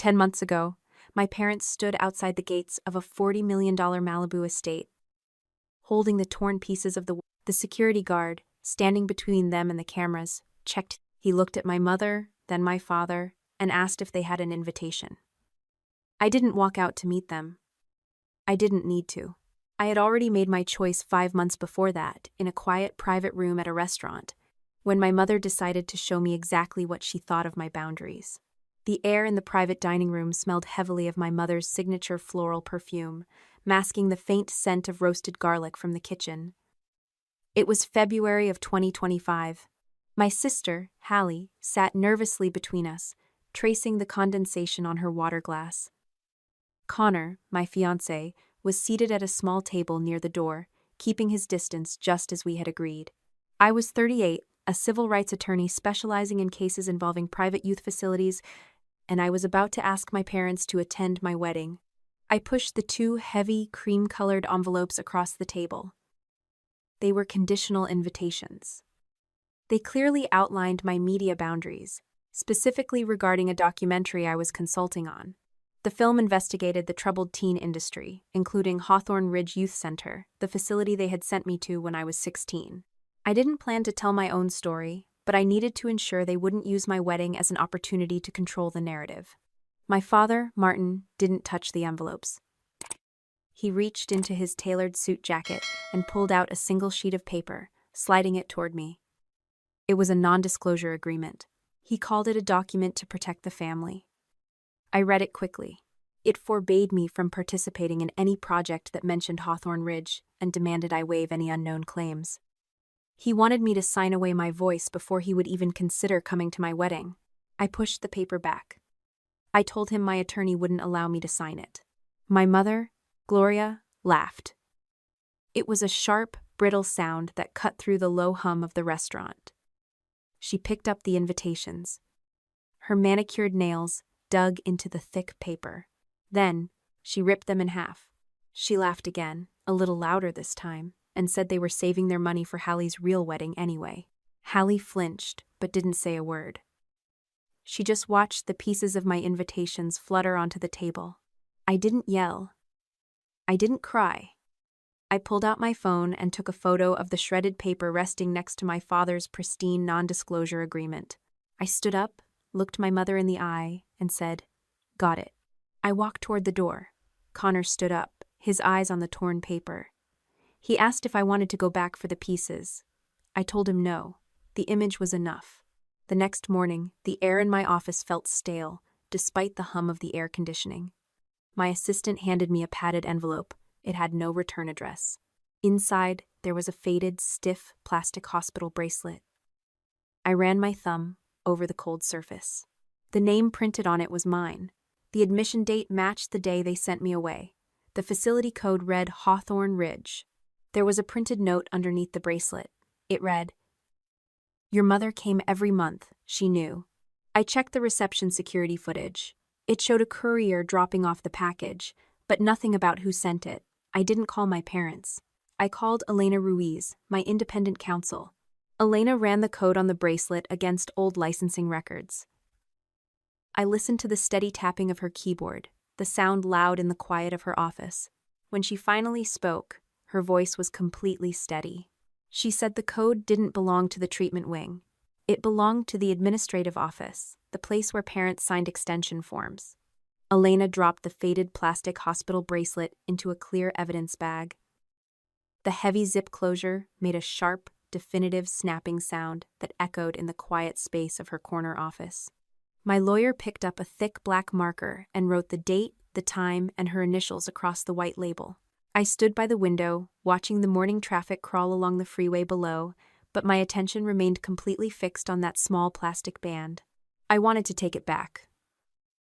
10 months ago, my parents stood outside the gates of a $40 million Malibu estate, holding the torn pieces of the security guard, standing between them and the cameras, checked. He looked at my mother, then my father, and asked if they had an invitation. I didn't walk out to meet them. I didn't need to. I had already made my choice 5 months before that, in a quiet private room at a restaurant, when my mother decided to show me exactly what she thought of my boundaries. The air in the private dining room smelled heavily of my mother's signature floral perfume, masking the faint scent of roasted garlic from the kitchen. It was February of 2025. My sister, Hallie, sat nervously between us, tracing the condensation on her water glass. Connor, my fiancé, was seated at a small table near the door, keeping his distance just as we had agreed. I was 38, a civil rights attorney specializing in cases involving private youth facilities, and I was about to ask my parents to attend my wedding. I pushed the 2 heavy, cream-colored envelopes across the table. They were conditional invitations. They clearly outlined my media boundaries, specifically regarding a documentary I was consulting on. The film investigated the troubled teen industry, including Hawthorne Ridge Youth Center, the facility they had sent me to when I was 16. I didn't plan to tell my own story, but I needed to ensure they wouldn't use my wedding as an opportunity to control the narrative. My father, Martin, didn't touch the envelopes. He reached into his tailored suit jacket and pulled out a single sheet of paper, sliding it toward me. It was a non-disclosure agreement. He called it a document to protect the family. I read it quickly. It forbade me from participating in any project that mentioned Hawthorne Ridge and demanded I waive any unknown claims. He wanted me to sign away my voice before he would even consider coming to my wedding. I pushed the paper back. I told him my attorney wouldn't allow me to sign it. My mother, Gloria, laughed. It was a sharp, brittle sound that cut through the low hum of the restaurant. She picked up the invitations. Her manicured nails dug into the thick paper. Then, she ripped them in half. She laughed again, a little louder this time, and said they were saving their money for Hallie's real wedding anyway. Hallie flinched, but didn't say a word. She just watched the pieces of my invitations flutter onto the table. I didn't yell. I didn't cry. I pulled out my phone and took a photo of the shredded paper resting next to my father's pristine non-disclosure agreement. I stood up, looked my mother in the eye, and said, "Got it." I walked toward the door. Connor stood up, his eyes on the torn paper. He asked if I wanted to go back for the pieces. I told him no. The image was enough. The next morning, the air in my office felt stale, despite the hum of the air conditioning. My assistant handed me a padded envelope. It had no return address. Inside, there was a faded, stiff plastic hospital bracelet. I ran my thumb over the cold surface. The name printed on it was mine. The admission date matched the day they sent me away. The facility code read Hawthorne Ridge. There was a printed note underneath the bracelet. It read, "Your mother came every month, she knew." I checked the reception security footage. It showed a courier dropping off the package, but nothing about who sent it. I didn't call my parents. I called Elena Ruiz, my independent counsel. Elena ran the code on the bracelet against old licensing records. I listened to the steady tapping of her keyboard, the sound loud in the quiet of her office. When she finally spoke, her voice was completely steady. She said the code didn't belong to the treatment wing. It belonged to the administrative office, the place where parents signed extension forms. Elena dropped the faded plastic hospital bracelet into a clear evidence bag. The heavy zip closure made a sharp, definitive snapping sound that echoed in the quiet space of her corner office. My lawyer picked up a thick black marker and wrote the date, the time, and her initials across the white label. I stood by the window, watching the morning traffic crawl along the freeway below, but my attention remained completely fixed on that small plastic band. I wanted to take it back.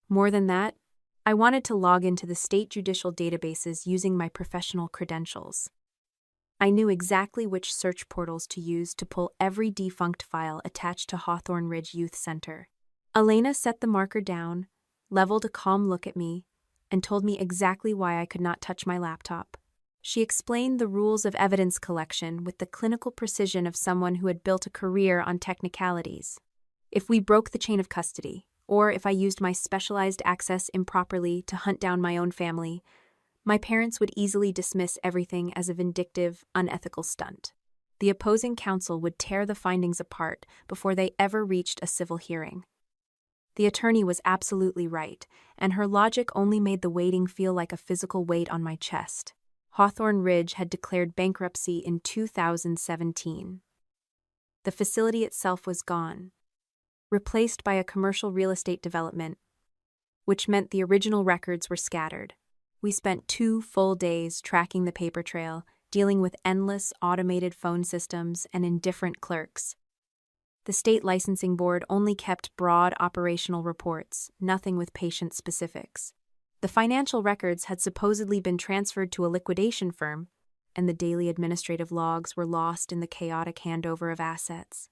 More than that, I wanted to log into the state judicial databases using my professional credentials. I knew exactly which search portals to use to pull every defunct file attached to Hawthorne Ridge Youth Center. Elena set the marker down, leveled a calm look at me, and told me exactly why I could not touch my laptop. She explained the rules of evidence collection with the clinical precision of someone who had built a career on technicalities. If we broke the chain of custody, or if I used my specialized access improperly to hunt down my own family, my parents would easily dismiss everything as a vindictive, unethical stunt. The opposing counsel would tear the findings apart before they ever reached a civil hearing. The attorney was absolutely right, and her logic only made the waiting feel like a physical weight on my chest. Hawthorne Ridge had declared bankruptcy in 2017. The facility itself was gone, replaced by a commercial real estate development, which meant the original records were scattered. We spent 2 full days tracking the paper trail, dealing with endless automated phone systems and indifferent clerks. The state licensing board only kept broad operational reports, nothing with patient specifics. The financial records had supposedly been transferred to a liquidation firm, and the daily administrative logs were lost in the chaotic handover of assets.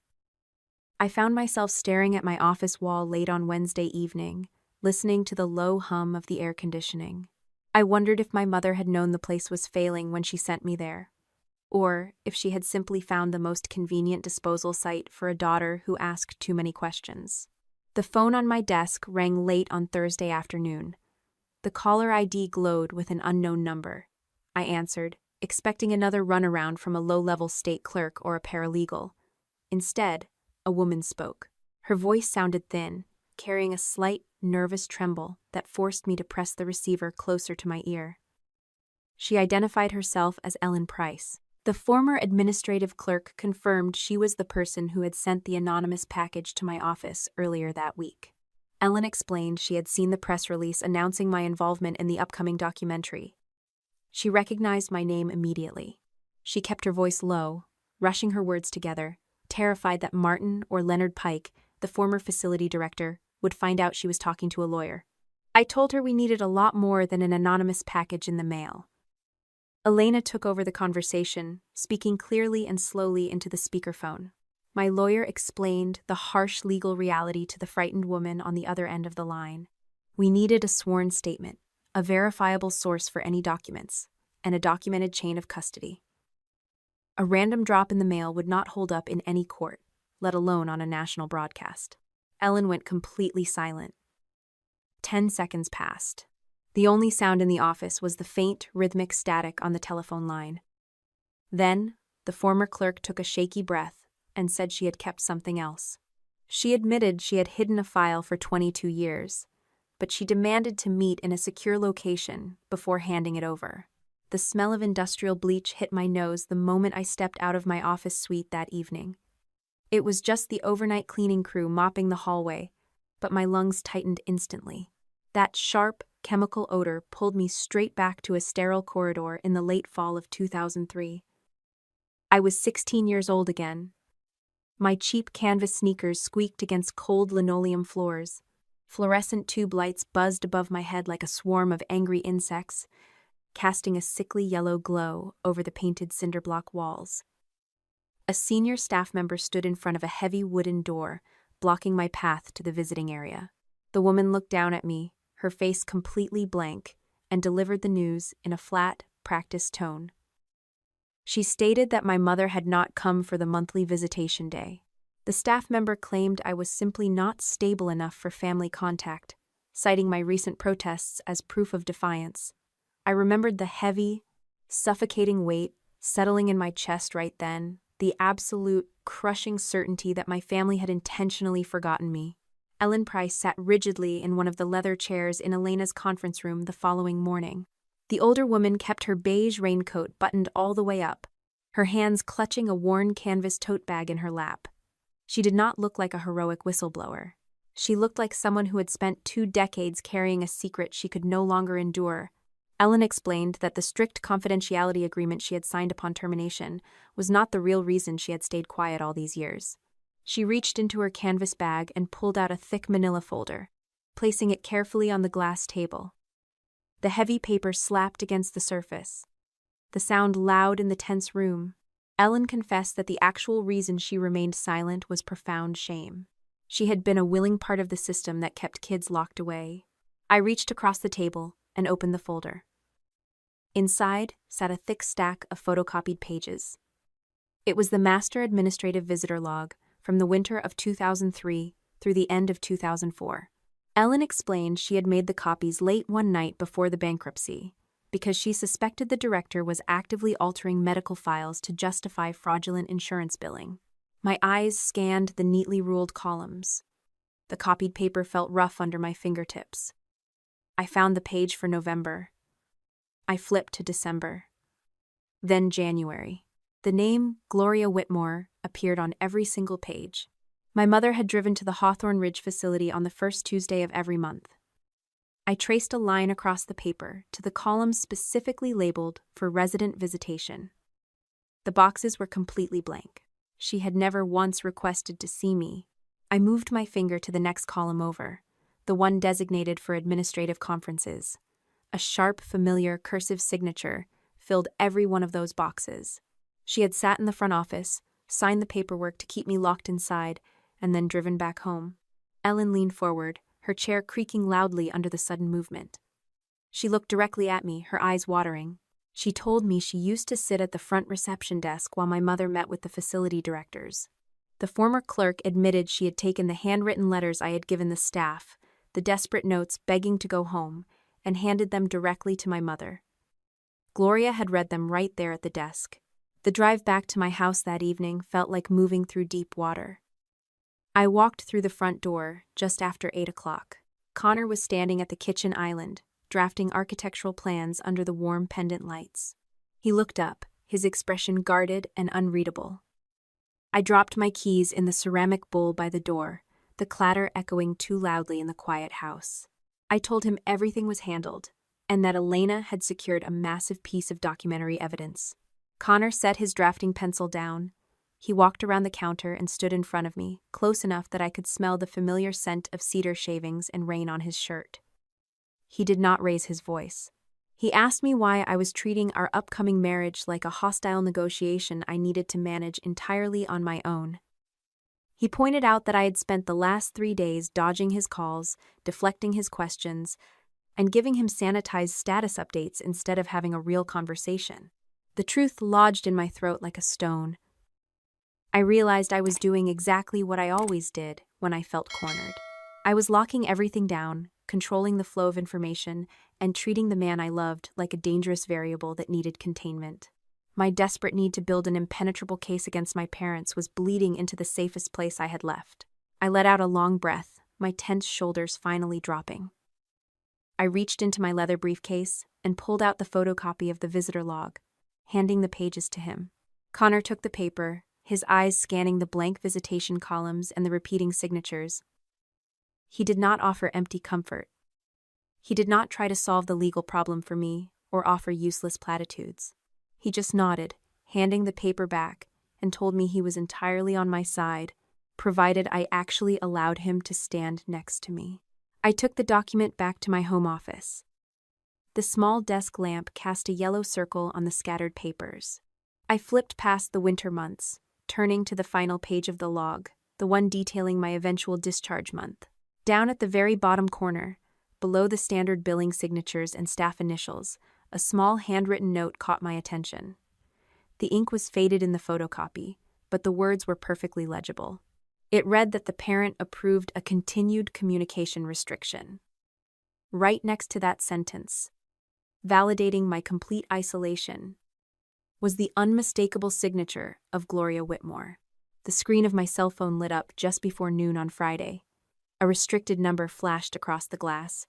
I found myself staring at my office wall late on Wednesday evening, listening to the low hum of the air conditioning. I wondered if my mother had known the place was failing when she sent me there, or if she had simply found the most convenient disposal site for a daughter who asked too many questions. The phone on my desk rang late on Thursday afternoon. The caller ID glowed with an unknown number. I answered, expecting another runaround from a low-level state clerk or a paralegal. Instead, a woman spoke. Her voice sounded thin, carrying a slight, nervous tremble that forced me to press the receiver closer to my ear. She identified herself as Ellen Price. The former administrative clerk confirmed she was the person who had sent the anonymous package to my office earlier that week. Ellen explained she had seen the press release announcing my involvement in the upcoming documentary. She recognized my name immediately. She kept her voice low, rushing her words together, terrified that Martin or Leonard Pike, the former facility director, would find out she was talking to a lawyer. I told her we needed a lot more than an anonymous package in the mail. Elena took over the conversation, speaking clearly and slowly into the speakerphone. My lawyer explained the harsh legal reality to the frightened woman on the other end of the line. We needed a sworn statement, a verifiable source for any documents, and a documented chain of custody. A random drop in the mail would not hold up in any court, let alone on a national broadcast. Ellen went completely silent. 10 seconds passed. The only sound in the office was the faint, rhythmic static on the telephone line. Then, the former clerk took a shaky breath and said she had kept something else. She admitted she had hidden a file for 22 years, but she demanded to meet in a secure location before handing it over. The smell of industrial bleach hit my nose the moment I stepped out of my office suite that evening. It was just the overnight cleaning crew mopping the hallway, but my lungs tightened instantly. That sharp, chemical odor pulled me straight back to a sterile corridor in the late fall of 2003. I was 16 years old again. My cheap canvas sneakers squeaked against cold linoleum floors. Fluorescent tube lights buzzed above my head like a swarm of angry insects, casting a sickly yellow glow over the painted cinder block walls. A senior staff member stood in front of a heavy wooden door, blocking my path to the visiting area. The woman looked down at me, her face completely blank, and delivered the news in a flat, practiced tone. She stated that my mother had not come for the monthly visitation day. The staff member claimed I was simply not stable enough for family contact, citing my recent protests as proof of defiance. I remembered the heavy, suffocating weight settling in my chest right then, the absolute, crushing certainty that my family had intentionally forgotten me. Ellen Price sat rigidly in one of the leather chairs in Elena's conference room the following morning. The older woman kept her beige raincoat buttoned all the way up, her hands clutching a worn canvas tote bag in her lap. She did not look like a heroic whistleblower. She looked like someone who had spent 2 decades carrying a secret she could no longer endure. Ellen explained that the strict confidentiality agreement she had signed upon termination was not the real reason she had stayed quiet all these years. She reached into her canvas bag and pulled out a thick manila folder, placing it carefully on the glass table. The heavy paper slapped against the surface, the sound loud in the tense room. Ellen confessed that the actual reason she remained silent was profound shame. She had been a willing part of the system that kept kids locked away. I reached across the table and opened the folder. Inside sat a thick stack of photocopied pages. It was the Master Administrative Visitor Log from the winter of 2003 through the end of 2004. Ellen explained she had made the copies late one night before the bankruptcy, because she suspected the director was actively altering medical files to justify fraudulent insurance billing. My eyes scanned the neatly ruled columns. The copied paper felt rough under my fingertips. I found the page for November. I flipped to December. Then January. The name Gloria Whitmore appeared on every single page. My mother had driven to the Hawthorne Ridge facility on the first Tuesday of every month. I traced a line across the paper to the columns specifically labeled for resident visitation. The boxes were completely blank. She had never once requested to see me. I moved my finger to the next column over, the one designated for administrative conferences. A sharp, familiar, cursive signature filled every one of those boxes. She had sat in the front office, signed the paperwork to keep me locked inside, and then driven back home. Ellen leaned forward, her chair creaking loudly under the sudden movement. She looked directly at me, her eyes watering. She told me she used to sit at the front reception desk while my mother met with the facility directors. The former clerk admitted she had taken the handwritten letters I had given the staff, the desperate notes begging to go home, and handed them directly to my mother. Gloria had read them right there at the desk. The drive back to my house that evening felt like moving through deep water. I walked through the front door just after 8 o'clock. Connor was standing at the kitchen island, drafting architectural plans under the warm pendant lights. He looked up, his expression guarded and unreadable. I dropped my keys in the ceramic bowl by the door, the clatter echoing too loudly in the quiet house. I told him everything was handled, and that Elena had secured a massive piece of documentary evidence. Connor set his drafting pencil down. He walked around the counter and stood in front of me, close enough that I could smell the familiar scent of cedar shavings and rain on his shirt. He did not raise his voice. He asked me why I was treating our upcoming marriage like a hostile negotiation I needed to manage entirely on my own. He pointed out that I had spent the last 3 days dodging his calls, deflecting his questions, and giving him sanitized status updates instead of having a real conversation. The truth lodged in my throat like a stone. I realized I was doing exactly what I always did when I felt cornered. I was locking everything down, controlling the flow of information, and treating the man I loved like a dangerous variable that needed containment. My desperate need to build an impenetrable case against my parents was bleeding into the safest place I had left. I let out a long breath, my tense shoulders finally dropping. I reached into my leather briefcase and pulled out the photocopy of the visitor log, handing the pages to him. Connor took the paper, his eyes scanning the blank visitation columns and the repeating signatures. He did not offer empty comfort. He did not try to solve the legal problem for me or offer useless platitudes. He just nodded, handing the paper back, and told me he was entirely on my side, provided I actually allowed him to stand next to me. I took the document back to my home office. The small desk lamp cast a yellow circle on the scattered papers. I flipped past the winter months, turning to the final page of the log, the one detailing my eventual discharge month. Down at the very bottom corner, below the standard billing signatures and staff initials, a small handwritten note caught my attention. The ink was faded in the photocopy, but the words were perfectly legible. It read that the parent approved a continued communication restriction. Right next to that sentence, validating my complete isolation, was the unmistakable signature of Gloria Whitmore. The screen of my cell phone lit up just before noon on Friday. A restricted number flashed across the glass.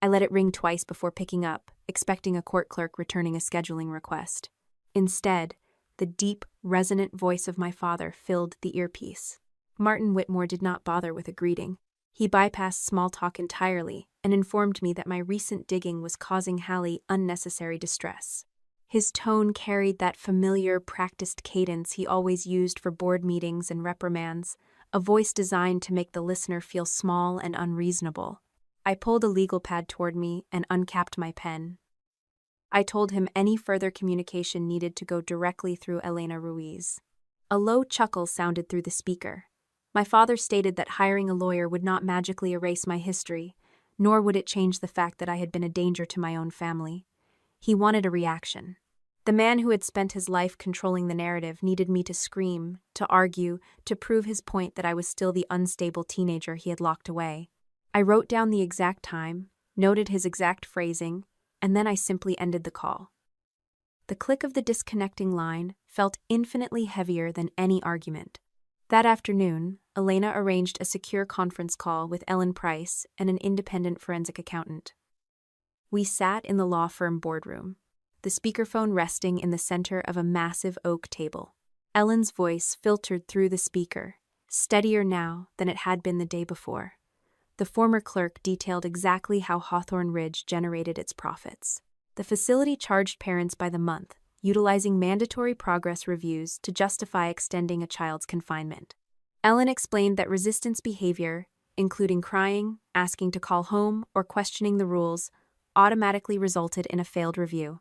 I let it ring twice before picking up, expecting a court clerk returning a scheduling request. Instead, the deep, resonant voice of my father filled the earpiece. Martin Whitmore did not bother with a greeting. He bypassed small talk entirely and informed me that my recent digging was causing Hallie unnecessary distress. His tone carried that familiar, practiced cadence he always used for board meetings and reprimands, a voice designed to make the listener feel small and unreasonable. I pulled a legal pad toward me and uncapped my pen. I told him any further communication needed to go directly through Elena Ruiz. A low chuckle sounded through the speaker. My father stated that hiring a lawyer would not magically erase my history, nor would it change the fact that I had been a danger to my own family. He wanted a reaction. The man who had spent his life controlling the narrative needed me to scream, to argue, to prove his point that I was still the unstable teenager he had locked away. I wrote down the exact time, noted his exact phrasing, and then I simply ended the call. The click of the disconnecting line felt infinitely heavier than any argument. That afternoon, Elena arranged a secure conference call with Ellen Price and an independent forensic accountant. We sat in the law firm boardroom, the speakerphone resting in the center of a massive oak table. Ellen's voice filtered through the speaker, steadier now than it had been the day before. The former clerk detailed exactly how Hawthorne Ridge generated its profits. The facility charged parents by the month, utilizing mandatory progress reviews to justify extending a child's confinement. Ellen explained that resistance behavior, including crying, asking to call home, or questioning the rules, automatically resulted in a failed review.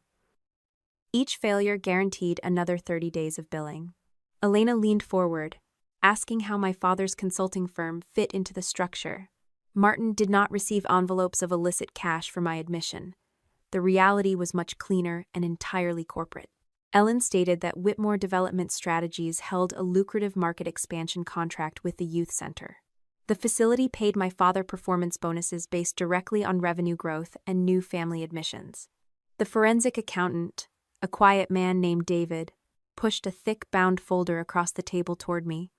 Each failure guaranteed another 30 days of billing. Elena leaned forward, asking how my father's consulting firm fit into the structure. Martin did not receive envelopes of illicit cash for my admission. The reality was much cleaner and entirely corporate. Ellen stated that Whitmore Development Strategies held a lucrative market expansion contract with the youth center. The facility paid my father performance bonuses based directly on revenue growth and new family admissions. The forensic accountant, a quiet man named David, pushed a thick bound folder across the table toward me.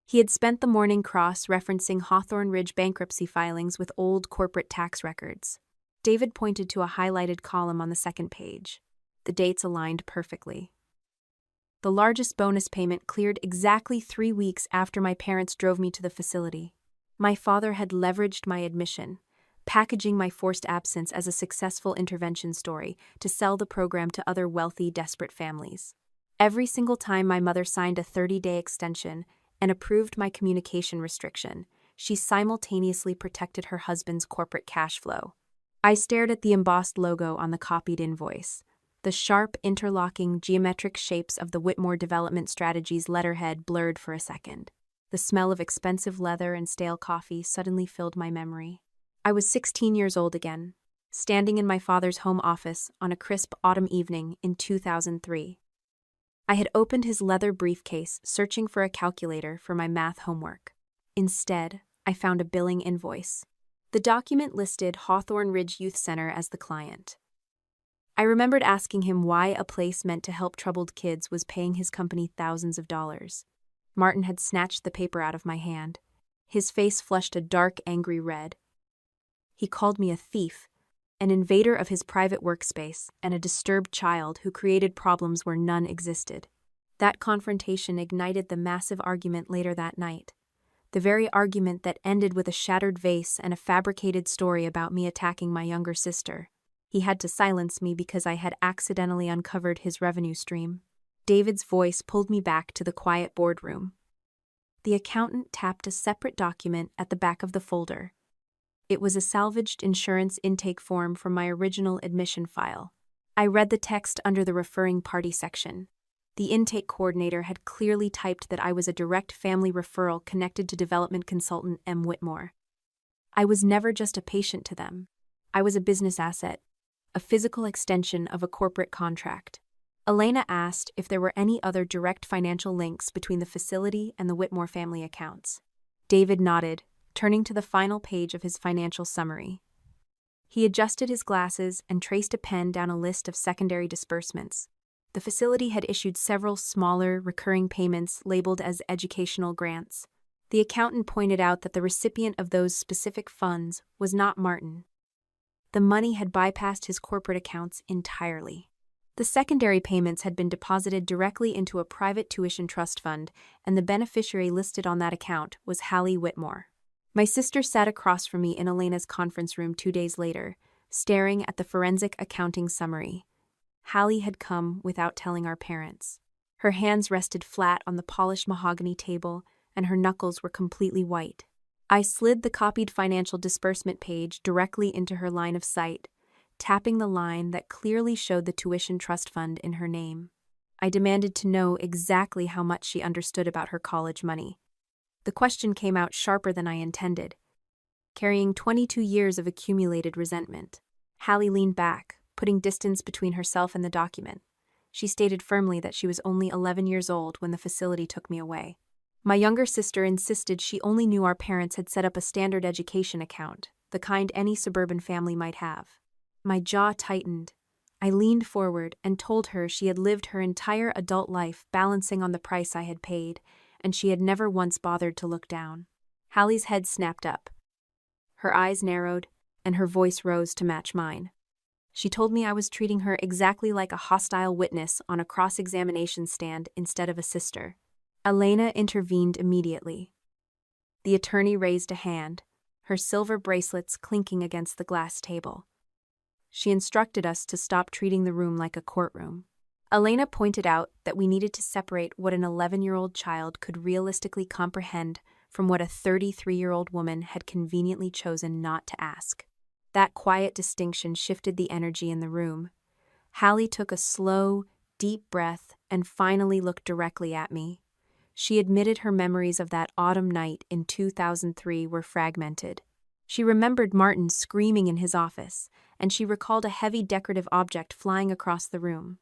He had spent the morning cross-referencing Hawthorne Ridge bankruptcy filings with old corporate tax records. David pointed to a highlighted column on the second page. The dates aligned perfectly. The largest bonus payment cleared exactly 3 weeks after my parents drove me to the facility. My father had leveraged my admission, packaging my forced absence as a successful intervention story to sell the program to other wealthy, desperate families. Every single time my mother signed a 30-day extension and approved my communication restriction, she simultaneously protected her husband's corporate cash flow. I stared at the embossed logo on the copied invoice. The sharp, interlocking, geometric shapes of the Whitmore Development Strategies letterhead blurred for a second. The smell of expensive leather and stale coffee suddenly filled my memory. I was 16 years old again, standing in my father's home office on a crisp autumn evening in 2003. I had opened his leather briefcase, searching for a calculator for my math homework. Instead, I found a billing invoice. The document listed Hawthorne Ridge Youth Center as the client. I remembered asking him why a place meant to help troubled kids was paying his company thousands of dollars. Martin had snatched the paper out of my hand. His face flushed a dark, angry red. He called me a thief, an invader of his private workspace, and a disturbed child who created problems where none existed. That confrontation ignited the massive argument later that night. The very argument that ended with a shattered vase and a fabricated story about me attacking my younger sister. He had to silence me because I had accidentally uncovered his revenue stream. David's voice pulled me back to the quiet boardroom. The accountant tapped a separate document at the back of the folder. It was a salvaged insurance intake form from my original admission file. I read the text under the referring party section. The intake coordinator had clearly typed that I was a direct family referral connected to development consultant M. Whitmore. I was never just a patient to them. I was a business asset, a physical extension of a corporate contract. Elena asked if there were any other direct financial links between the facility and the Whitmore family accounts. David nodded, turning to the final page of his financial summary. He adjusted his glasses and traced a pen down a list of secondary disbursements. The facility had issued several smaller, recurring payments labeled as educational grants. The accountant pointed out that the recipient of those specific funds was not Martin. The money had bypassed his corporate accounts entirely. The secondary payments had been deposited directly into a private tuition trust fund, and the beneficiary listed on that account was Hallie Whitmore. My sister sat across from me in Elena's conference room 2 days later, staring at the forensic accounting summary. Hallie had come without telling our parents. Her hands rested flat on the polished mahogany table, and her knuckles were completely white. I slid the copied financial disbursement page directly into her line of sight, tapping the line that clearly showed the tuition trust fund in her name. I demanded to know exactly how much she understood about her college money. The question came out sharper than I intended, carrying 22 years of accumulated resentment. Hallie leaned back, putting distance between herself and the document. She stated firmly that she was only 11 years old when the facility took me away. My younger sister insisted she only knew our parents had set up a standard education account, the kind any suburban family might have. My jaw tightened. I leaned forward and told her she had lived her entire adult life balancing on the price I had paid, and she had never once bothered to look down. Hallie's head snapped up. Her eyes narrowed, and her voice rose to match mine. She told me I was treating her exactly like a hostile witness on a cross-examination stand instead of a sister. Elena intervened immediately. The attorney raised a hand, her silver bracelets clinking against the glass table. She instructed us to stop treating the room like a courtroom. Elena pointed out that we needed to separate what an 11-year-old child could realistically comprehend from what a 33-year-old woman had conveniently chosen not to ask. That quiet distinction shifted the energy in the room. Hallie took a slow, deep breath and finally looked directly at me. She admitted her memories of that autumn night in 2003 were fragmented. She remembered Martin screaming in his office, and she recalled a heavy decorative object flying across the room.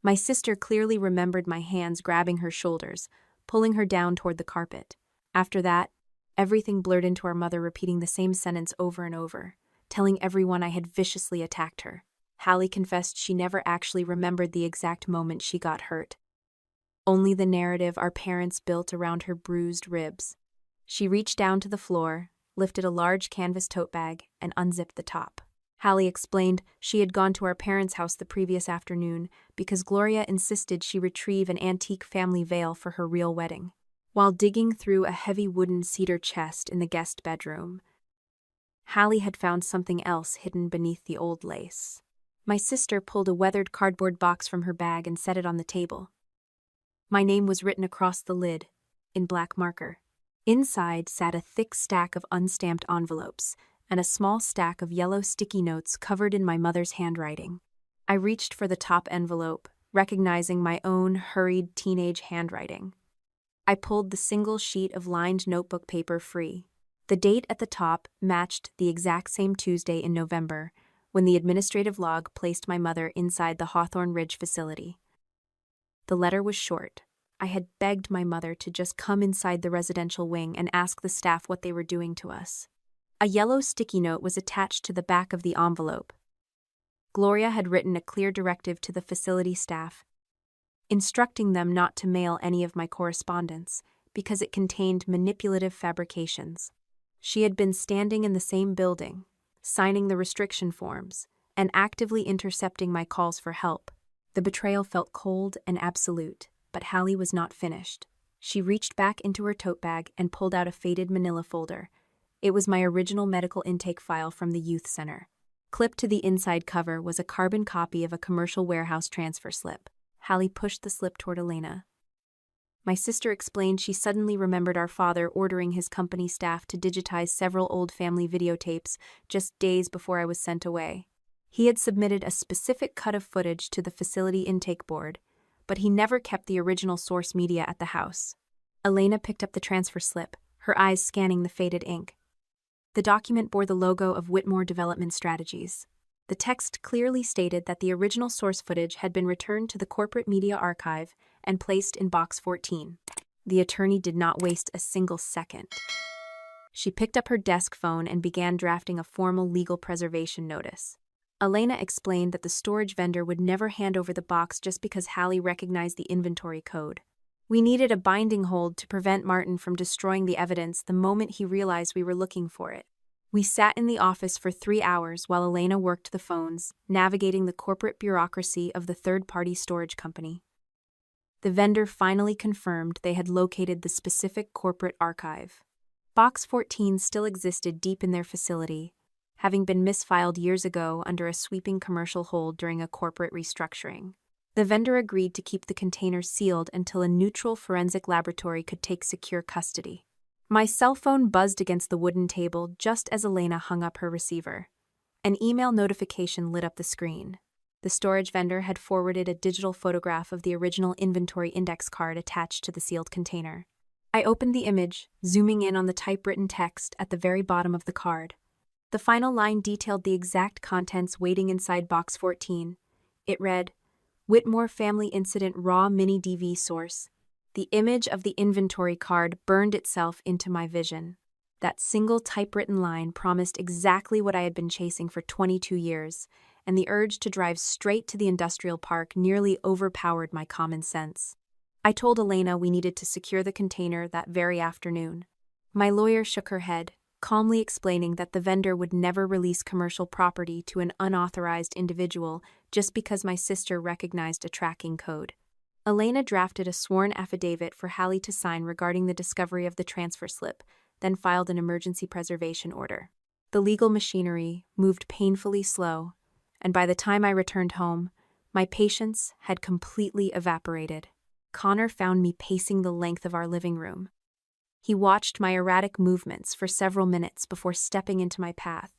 My sister clearly remembered my hands grabbing her shoulders, pulling her down toward the carpet. After that, everything blurred into our mother repeating the same sentence over and over, telling everyone I had viciously attacked her. Hallie confessed she never actually remembered the exact moment she got hurt. Only the narrative our parents built around her bruised ribs. She reached down to the floor, lifted a large canvas tote bag, and unzipped the top. Hallie explained she had gone to our parents' house the previous afternoon because Gloria insisted she retrieve an antique family veil for her real wedding. While digging through a heavy wooden cedar chest in the guest bedroom, Hallie had found something else hidden beneath the old lace. My sister pulled a weathered cardboard box from her bag and set it on the table. My name was written across the lid, in black marker. Inside sat a thick stack of unstamped envelopes and a small stack of yellow sticky notes covered in my mother's handwriting. I reached for the top envelope, recognizing my own hurried teenage handwriting. I pulled the single sheet of lined notebook paper free. The date at the top matched the exact same Tuesday in November, when the administrative log placed my mother inside the Hawthorne Ridge facility. The letter was short. I had begged my mother to just come inside the residential wing and ask the staff what they were doing to us. A yellow sticky note was attached to the back of the envelope. Gloria had written a clear directive to the facility staff, instructing them not to mail any of my correspondence because it contained manipulative fabrications. She had been standing in the same building, signing the restriction forms, and actively intercepting my calls for help. The betrayal felt cold and absolute, but Hallie was not finished. She reached back into her tote bag and pulled out a faded manila folder. It was my original medical intake file from the youth center. Clipped to the inside cover was a carbon copy of a commercial warehouse transfer slip. Hallie pushed the slip toward Elena. My sister explained she suddenly remembered our father ordering his company staff to digitize several old family videotapes just days before I was sent away. He had submitted a specific cut of footage to the facility intake board, but he never kept the original source media at the house. Elena picked up the transfer slip, her eyes scanning the faded ink. The document bore the logo of Whitmore Development Strategies. The text clearly stated that the original source footage had been returned to the corporate media archive and placed in Box 14. The attorney did not waste a single second. She picked up her desk phone and began drafting a formal legal preservation notice. Elena explained that the storage vendor would never hand over the box just because Hallie recognized the inventory code. We needed a binding hold to prevent Martin from destroying the evidence the moment he realized we were looking for it. We sat in the office for 3 hours while Elena worked the phones, navigating the corporate bureaucracy of the third-party storage company. The vendor finally confirmed they had located the specific corporate archive. Box 14 still existed deep in their facility, having been misfiled years ago under a sweeping commercial hold during a corporate restructuring. The vendor agreed to keep the container sealed until a neutral forensic laboratory could take secure custody. My cell phone buzzed against the wooden table just as Elena hung up her receiver. An email notification lit up the screen. The storage vendor had forwarded a digital photograph of the original inventory index card attached to the sealed container. I opened the image, zooming in on the typewritten text at the very bottom of the card. The final line detailed the exact contents waiting inside Box 14. It read, Whitmore Family Incident Raw Mini DV Source, The image of the inventory card burned itself into my vision. That single typewritten line promised exactly what I had been chasing for 22 years, and the urge to drive straight to the industrial park nearly overpowered my common sense. I told Elena we needed to secure the container that very afternoon. My lawyer shook her head, calmly explaining that the vendor would never release commercial property to an unauthorized individual just because my sister recognized a tracking code. Elena drafted a sworn affidavit for Hallie to sign regarding the discovery of the transfer slip, then filed an emergency preservation order. The legal machinery moved painfully slow, and by the time I returned home, my patience had completely evaporated. Connor found me pacing the length of our living room. He watched my erratic movements for several minutes before stepping into my path,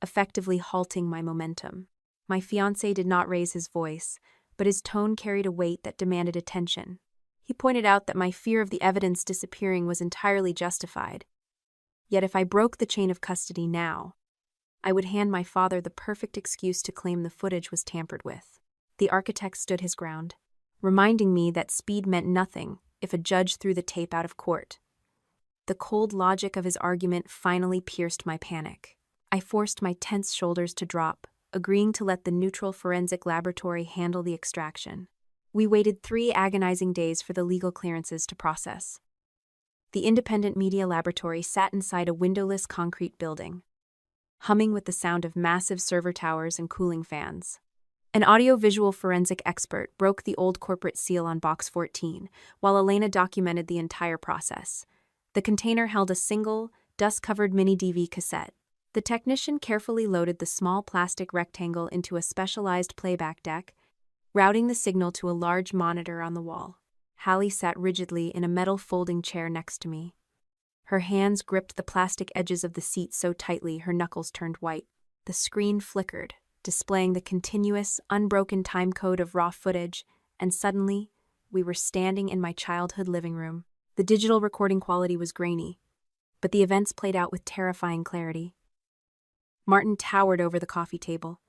effectively halting my momentum. My fiancé did not raise his voice, but his tone carried a weight that demanded attention. He pointed out that my fear of the evidence disappearing was entirely justified. Yet if I broke the chain of custody now, I would hand my father the perfect excuse to claim the footage was tampered with. The architect stood his ground, reminding me that speed meant nothing if a judge threw the tape out of court. The cold logic of his argument finally pierced my panic. I forced my tense shoulders to drop, agreeing to let the neutral forensic laboratory handle the extraction. We waited 3 agonizing days for the legal clearances to process. The independent media laboratory sat inside a windowless concrete building, humming with the sound of massive server towers and cooling fans. An audio-visual forensic expert broke the old corporate seal on Box 14, while Elena documented the entire process. The container held a single, dust-covered mini-DV cassette. The technician carefully loaded the small plastic rectangle into a specialized playback deck, routing the signal to a large monitor on the wall. Hallie sat rigidly in a metal folding chair next to me. Her hands gripped the plastic edges of the seat so tightly her knuckles turned white. The screen flickered, displaying the continuous, unbroken timecode of raw footage, and suddenly, we were standing in my childhood living room. The digital recording quality was grainy, but the events played out with terrifying clarity. Martin towered over the coffee table,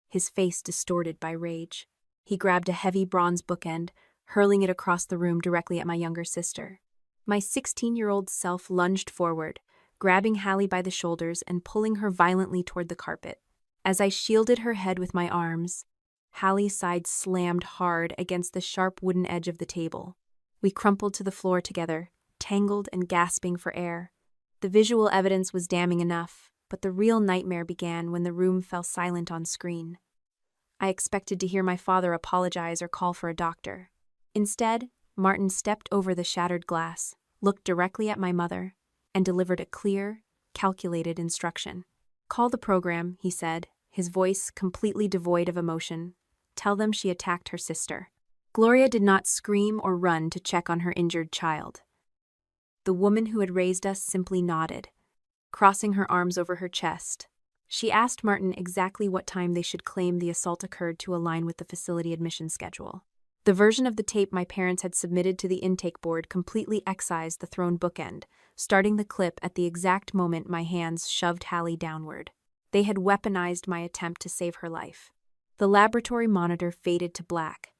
his face distorted by rage. He grabbed a heavy bronze bookend, hurling it across the room directly at my younger sister. My 16-year-old self lunged forward, grabbing Hallie by the shoulders and pulling her violently toward the carpet. As I shielded her head with my arms, Hallie's side slammed hard against the sharp wooden edge of the table. We crumpled to the floor together, tangled and gasping for air. The visual evidence was damning enough, but the real nightmare began when the room fell silent on screen. I expected to hear my father apologize or call for a doctor. Instead, Martin stepped over the shattered glass, looked directly at my mother, and delivered a clear, calculated instruction. "Call the program," he said, his voice completely devoid of emotion. "Tell them she attacked her sister." Gloria did not scream or run to check on her injured child. The woman who had raised us simply nodded, crossing her arms over her chest. She asked Martin exactly what time they should claim the assault occurred to align with the facility admission schedule. The version of the tape my parents had submitted to the intake board completely excised the thrown bookend, starting the clip at the exact moment my hands shoved Hallie downward. They had weaponized my attempt to save her life. The laboratory monitor faded to black.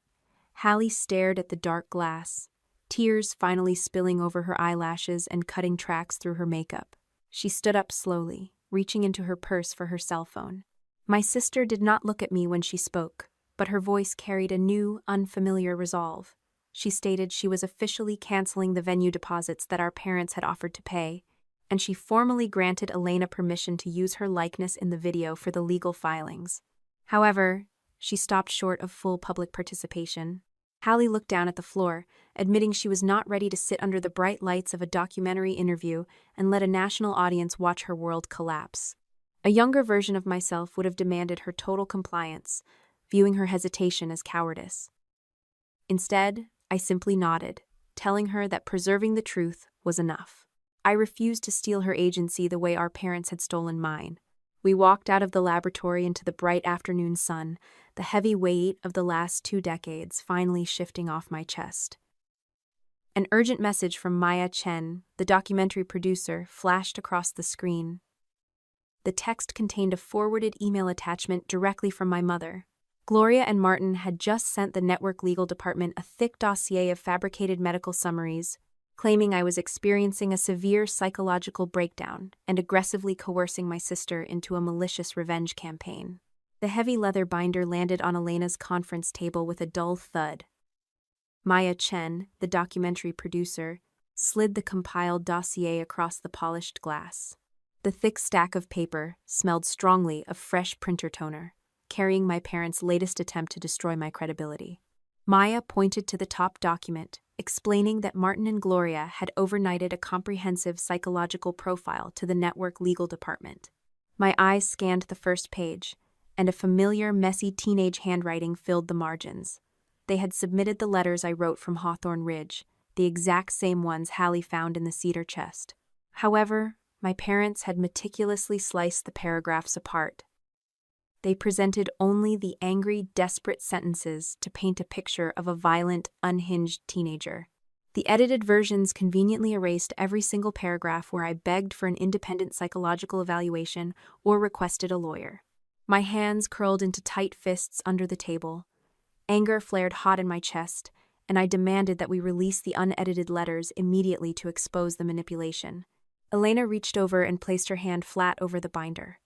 Hallie stared at the dark glass, tears finally spilling over her eyelashes and cutting tracks through her makeup. She stood up slowly, reaching into her purse for her cell phone. My sister did not look at me when she spoke, but her voice carried a new, unfamiliar resolve. She stated she was officially canceling the venue deposits that our parents had offered to pay, and she formally granted Elena permission to use her likeness in the video for the legal filings. However, she stopped short of full public participation. Hallie looked down at the floor, admitting she was not ready to sit under the bright lights of a documentary interview and let a national audience watch her world collapse. A younger version of myself would have demanded her total compliance, viewing her hesitation as cowardice. Instead, I simply nodded, telling her that preserving the truth was enough. I refused to steal her agency the way our parents had stolen mine. We walked out of the laboratory into the bright afternoon sun, the heavy weight of the last 2 decades finally shifting off my chest. An urgent message from Maya Chen, the documentary producer, flashed across the screen. The text contained a forwarded email attachment directly from my mother. Gloria and Martin had just sent the network legal department a thick dossier of fabricated medical summaries, claiming I was experiencing a severe psychological breakdown and aggressively coercing my sister into a malicious revenge campaign. The heavy leather binder landed on Elena's conference table with a dull thud. Maya Chen, the documentary producer, slid the compiled dossier across the polished glass. The thick stack of paper smelled strongly of fresh printer toner, carrying my parents' latest attempt to destroy my credibility. Maya pointed to the top document, explaining that Martin and Gloria had overnighted a comprehensive psychological profile to the network legal department. My eyes scanned the first page, and a familiar, messy teenage handwriting filled the margins. They had submitted the letters I wrote from Hawthorne Ridge, the exact same ones Hallie found in the cedar chest. However, my parents had meticulously sliced the paragraphs apart. They presented only the angry, desperate sentences to paint a picture of a violent, unhinged teenager. The edited versions conveniently erased every single paragraph where I begged for an independent psychological evaluation or requested a lawyer. My hands curled into tight fists under the table. Anger flared hot in my chest, and I demanded that we release the unedited letters immediately to expose the manipulation. Elena reached over and placed her hand flat over the binder.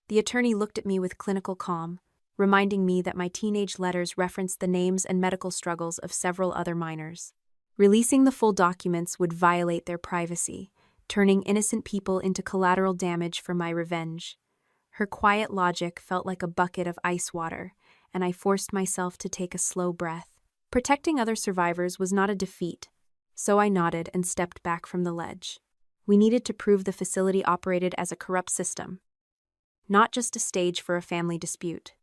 The attorney looked at me with clinical calm, reminding me that my teenage letters referenced the names and medical struggles of several other minors. Releasing the full documents would violate their privacy, turning innocent people into collateral damage for my revenge. Her quiet logic felt like a bucket of ice water, and I forced myself to take a slow breath. Protecting other survivors was not a defeat, so I nodded and stepped back from the ledge. We needed to prove the facility operated as a corrupt system, not just a stage for a family dispute.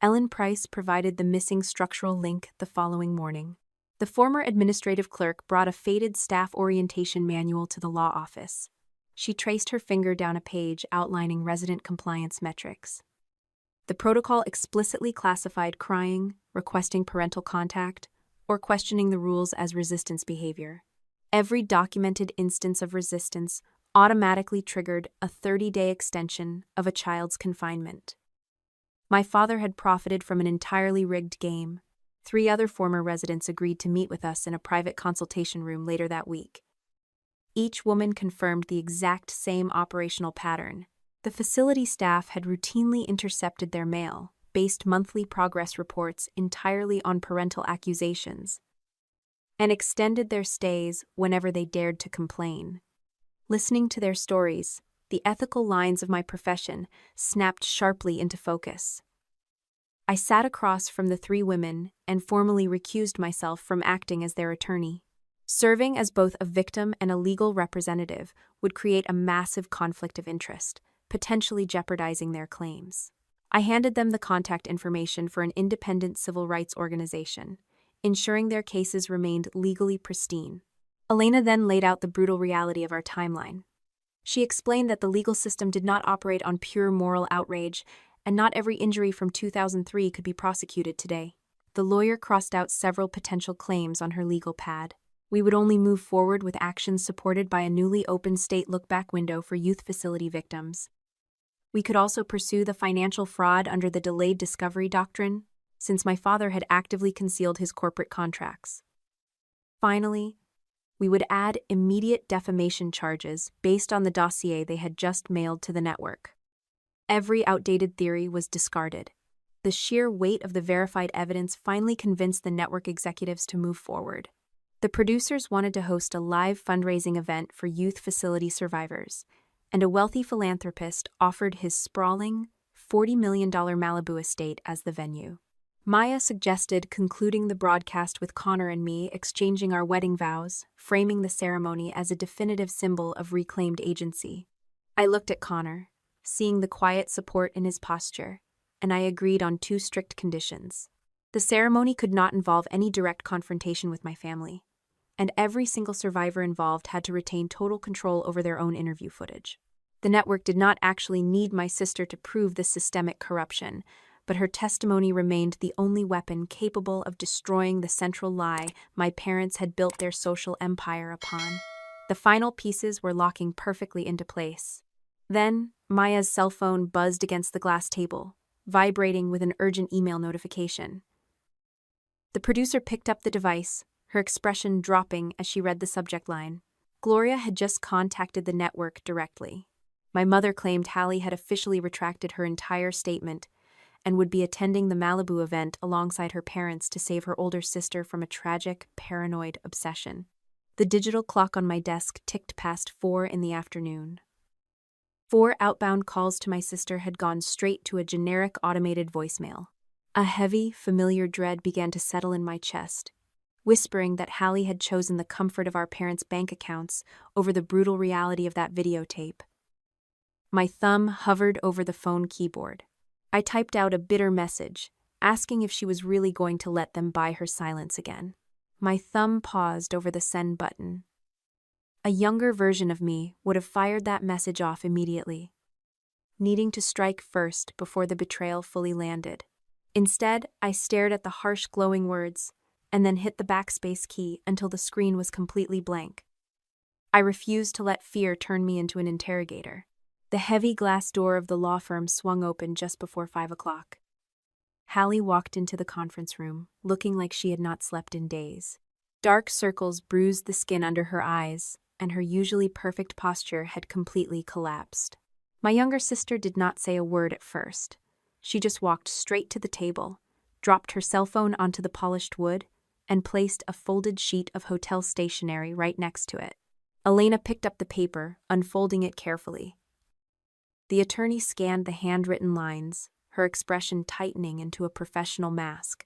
Ellen Price provided the missing structural link the following morning. The former administrative clerk brought a faded staff orientation manual to the law office. She traced her finger down a page outlining resident compliance metrics. The protocol explicitly classified crying, requesting parental contact, or questioning the rules as resistance behavior. Every documented instance of resistance automatically triggered a 30-day extension of a child's confinement. My father had profited from an entirely rigged game. 3 other former residents agreed to meet with us in a private consultation room later that week. Each woman confirmed the exact same operational pattern. The facility staff had routinely intercepted their mail, based monthly progress reports entirely on parental accusations, and extended their stays whenever they dared to complain. Listening to their stories, the ethical lines of my profession snapped sharply into focus. I sat across from the 3 women and formally recused myself from acting as their attorney. Serving as both a victim and a legal representative would create a massive conflict of interest, potentially jeopardizing their claims. I handed them the contact information for an independent civil rights organization, ensuring their cases remained legally pristine. Elena then laid out the brutal reality of our timeline. She explained that the legal system did not operate on pure moral outrage, and not every injury from 2003 could be prosecuted today. The lawyer crossed out several potential claims on her legal pad. We would only move forward with actions supported by a newly opened state look-back window for youth facility victims. We could also pursue the financial fraud under the delayed discovery doctrine, since my father had actively concealed his corporate contracts. Finally, we would add immediate defamation charges based on the dossier they had just mailed to the network. Every outdated theory was discarded. The sheer weight of the verified evidence finally convinced the network executives to move forward. The producers wanted to host a live fundraising event for youth facility survivors, and a wealthy philanthropist offered his sprawling, $40 million Malibu estate as the venue. Maya suggested concluding the broadcast with Connor and me exchanging our wedding vows, framing the ceremony as a definitive symbol of reclaimed agency. I looked at Connor, seeing the quiet support in his posture, and I agreed on 2 strict conditions. The ceremony could not involve any direct confrontation with my family, and every single survivor involved had to retain total control over their own interview footage. The network did not actually need my sister to prove the systemic corruption, but her testimony remained the only weapon capable of destroying the central lie my parents had built their social empire upon. The final pieces were locking perfectly into place. Then, Maya's cell phone buzzed against the glass table, vibrating with an urgent email notification. The producer picked up the device, her expression dropping as she read the subject line. Gloria had just contacted the network directly. My mother claimed Hallie had officially retracted her entire statement and would be attending the Malibu event alongside her parents to save her older sister from a tragic, paranoid obsession. The digital clock on my desk ticked past 4 in the afternoon. 4 outbound calls to my sister had gone straight to a generic automated voicemail. A heavy, familiar dread began to settle in my chest, whispering that Hallie had chosen the comfort of our parents' bank accounts over the brutal reality of that videotape. My thumb hovered over the phone keyboard. I typed out a bitter message, asking if she was really going to let them buy her silence again. My thumb paused over the send button. A younger version of me would have fired that message off immediately, needing to strike first before the betrayal fully landed. Instead, I stared at the harsh, glowing words and then hit the backspace key until the screen was completely blank. I refused to let fear turn me into an interrogator. The heavy glass door of the law firm swung open just before 5 o'clock. Hallie walked into the conference room, looking like she had not slept in days. Dark circles bruised the skin under her eyes, and her usually perfect posture had completely collapsed. My younger sister did not say a word at first. She just walked straight to the table, dropped her cell phone onto the polished wood, and placed a folded sheet of hotel stationery right next to it. Elena picked up the paper, unfolding it carefully. The attorney scanned the handwritten lines, her expression tightening into a professional mask.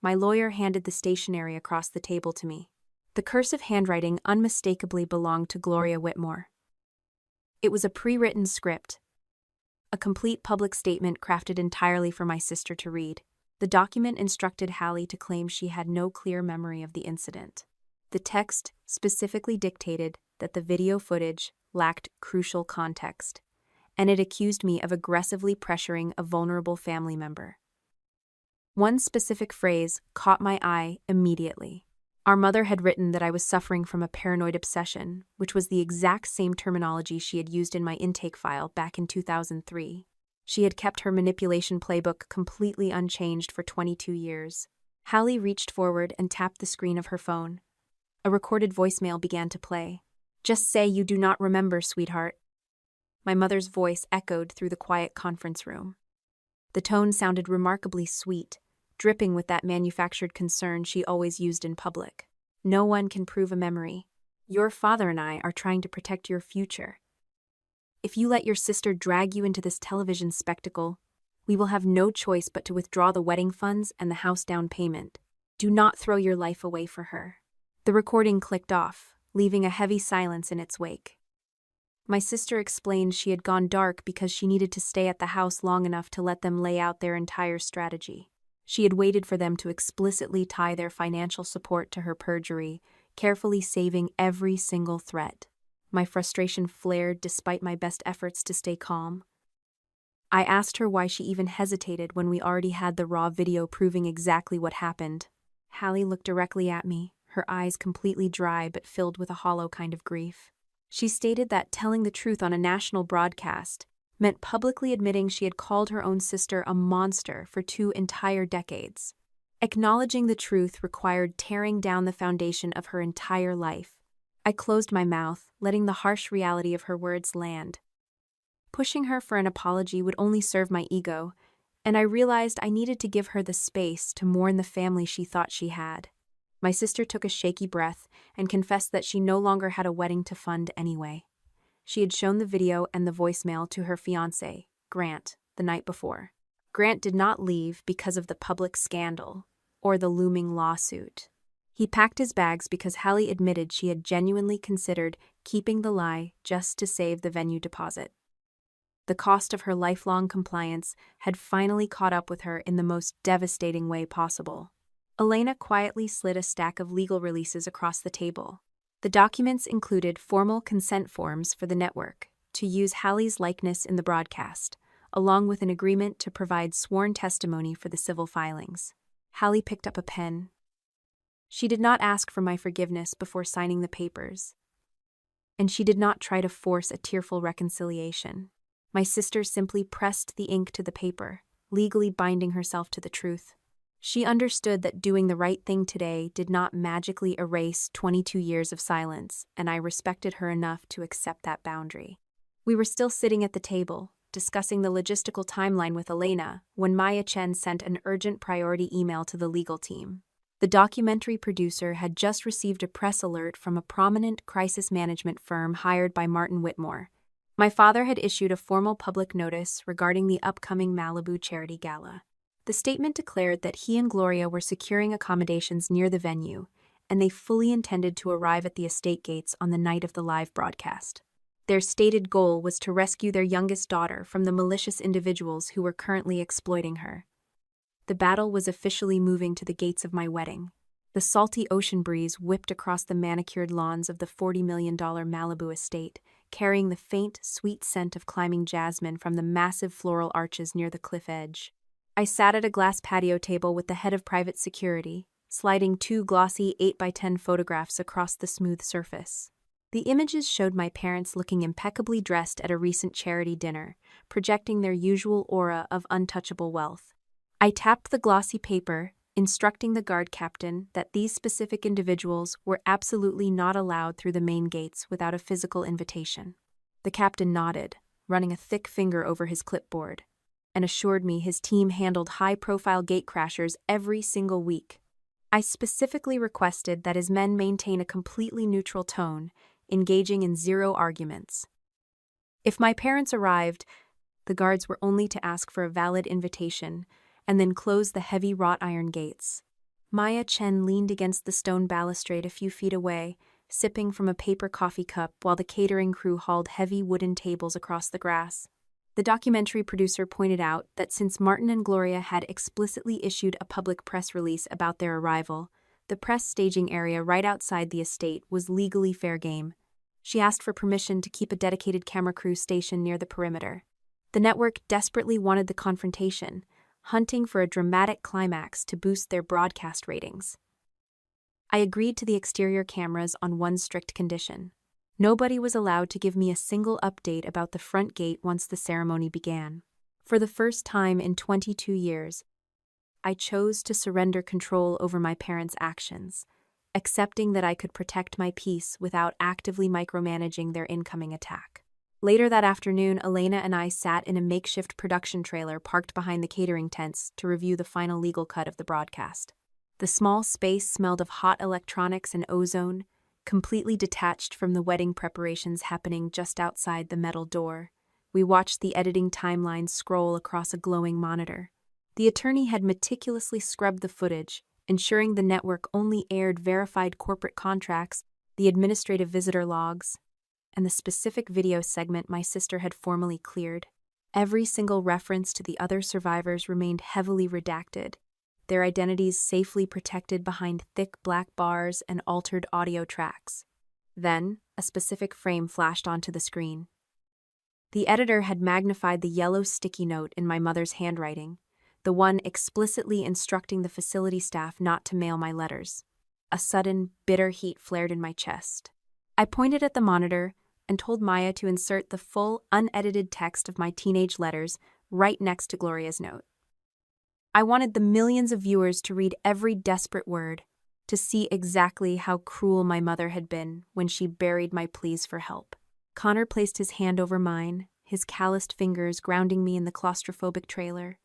My lawyer handed the stationery across the table to me. The cursive handwriting unmistakably belonged to Gloria Whitmore. It was a pre-written script, a complete public statement crafted entirely for my sister to read. The document instructed Hallie to claim she had no clear memory of the incident. The text specifically dictated that the video footage lacked crucial context, and it accused me of aggressively pressuring a vulnerable family member. One specific phrase caught my eye immediately. Our mother had written that I was suffering from a paranoid obsession, which was the exact same terminology she had used in my intake file back in 2003. She had kept her manipulation playbook completely unchanged for 22 years. Hallie reached forward and tapped the screen of her phone. A recorded voicemail began to play. "Just say you do not remember, sweetheart." My mother's voice echoed through the quiet conference room. The tone sounded remarkably sweet, dripping with that manufactured concern she always used in public. "No one can prove a memory. Your father and I are trying to protect your future. If you let your sister drag you into this television spectacle, we will have no choice but to withdraw the wedding funds and the house down payment. Do not throw your life away for her." The recording clicked off, leaving a heavy silence in its wake. My sister explained she had gone dark because she needed to stay at the house long enough to let them lay out their entire strategy. She had waited for them to explicitly tie their financial support to her perjury, carefully saving every single threat. My frustration flared despite my best efforts to stay calm. I asked her why she even hesitated when we already had the raw video proving exactly what happened. Hallie looked directly at me, her eyes completely dry but filled with a hollow kind of grief. She stated that telling the truth on a national broadcast meant publicly admitting she had called her own sister a monster for 2 entire decades. Acknowledging the truth required tearing down the foundation of her entire life. I closed my mouth, letting the harsh reality of her words land. Pushing her for an apology would only serve my ego, and I realized I needed to give her the space to mourn the family she thought she had. My sister took a shaky breath and confessed that she no longer had a wedding to fund anyway. She had shown the video and the voicemail to her fiancé, Grant, the night before. Grant did not leave because of the public scandal or the looming lawsuit. He packed his bags because Hallie admitted she had genuinely considered keeping the lie just to save the venue deposit. The cost of her lifelong compliance had finally caught up with her in the most devastating way possible. Elena quietly slid a stack of legal releases across the table. The documents included formal consent forms for the network to use Hallie's likeness in the broadcast, along with an agreement to provide sworn testimony for the civil filings. Hallie picked up a pen. She did not ask for my forgiveness before signing the papers, and she did not try to force a tearful reconciliation. My sister simply pressed the ink to the paper, legally binding herself to the truth. She understood that doing the right thing today did not magically erase 22 years of silence, and I respected her enough to accept that boundary. We were still sitting at the table, discussing the logistical timeline with Elena, when Maya Chen sent an urgent priority email to the legal team. The documentary producer had just received a press alert from a prominent crisis management firm hired by Martin Whitmore. My father had issued a formal public notice regarding the upcoming Malibu charity gala. The statement declared that he and Gloria were securing accommodations near the venue, and they fully intended to arrive at the estate gates on the night of the live broadcast. Their stated goal was to rescue their youngest daughter from the malicious individuals who were currently exploiting her. The battle was officially moving to the gates of my wedding. The salty ocean breeze whipped across the manicured lawns of the $40 million Malibu estate, carrying the faint, sweet scent of climbing jasmine from the massive floral arches near the cliff edge. I sat at a glass patio table with the head of private security, sliding 2 glossy 8x10 photographs across the smooth surface. The images showed my parents looking impeccably dressed at a recent charity dinner, projecting their usual aura of untouchable wealth. I tapped the glossy paper, instructing the guard captain that these specific individuals were absolutely not allowed through the main gates without a physical invitation. The captain nodded, running a thick finger over his clipboard, and assured me his team handled high-profile gatecrashers every single week. I specifically requested that his men maintain a completely neutral tone, engaging in 0 arguments. If my parents arrived, the guards were only to ask for a valid invitation and then close the heavy wrought iron gates. Maya Chen leaned against the stone balustrade a few feet away, sipping from a paper coffee cup while the catering crew hauled heavy wooden tables across the grass. The documentary producer pointed out that since Martin and Gloria had explicitly issued a public press release about their arrival, the press staging area right outside the estate was legally fair game. She asked for permission to keep a dedicated camera crew stationed near the perimeter. The network desperately wanted the confrontation, hunting for a dramatic climax to boost their broadcast ratings. I agreed to the exterior cameras on one strict condition. Nobody was allowed to give me a single update about the front gate once the ceremony began. For the first time in 22 years, I chose to surrender control over my parents' actions, accepting that I could protect my peace without actively micromanaging their incoming attack. Later that afternoon, Elena and I sat in a makeshift production trailer parked behind the catering tents to review the final legal cut of the broadcast. The small space smelled of hot electronics and ozone, completely detached from the wedding preparations happening just outside the metal door. We watched the editing timeline scroll across a glowing monitor. The attorney had meticulously scrubbed the footage, ensuring the network only aired verified corporate contracts, the administrative visitor logs, and the specific video segment my sister had formally cleared. Every single reference to the other survivors remained heavily redacted, their identities safely protected behind thick black bars and altered audio tracks. Then, a specific frame flashed onto the screen. The editor had magnified the yellow sticky note in my mother's handwriting, the one explicitly instructing the facility staff not to mail my letters. A sudden, bitter heat flared in my chest. I pointed at the monitor and told Maya to insert the full, unedited text of my teenage letters right next to Gloria's note. I wanted the millions of viewers to read every desperate word, to see exactly how cruel my mother had been when she buried my pleas for help. Connor placed his hand over mine, his calloused fingers grounding me in the claustrophobic trailer.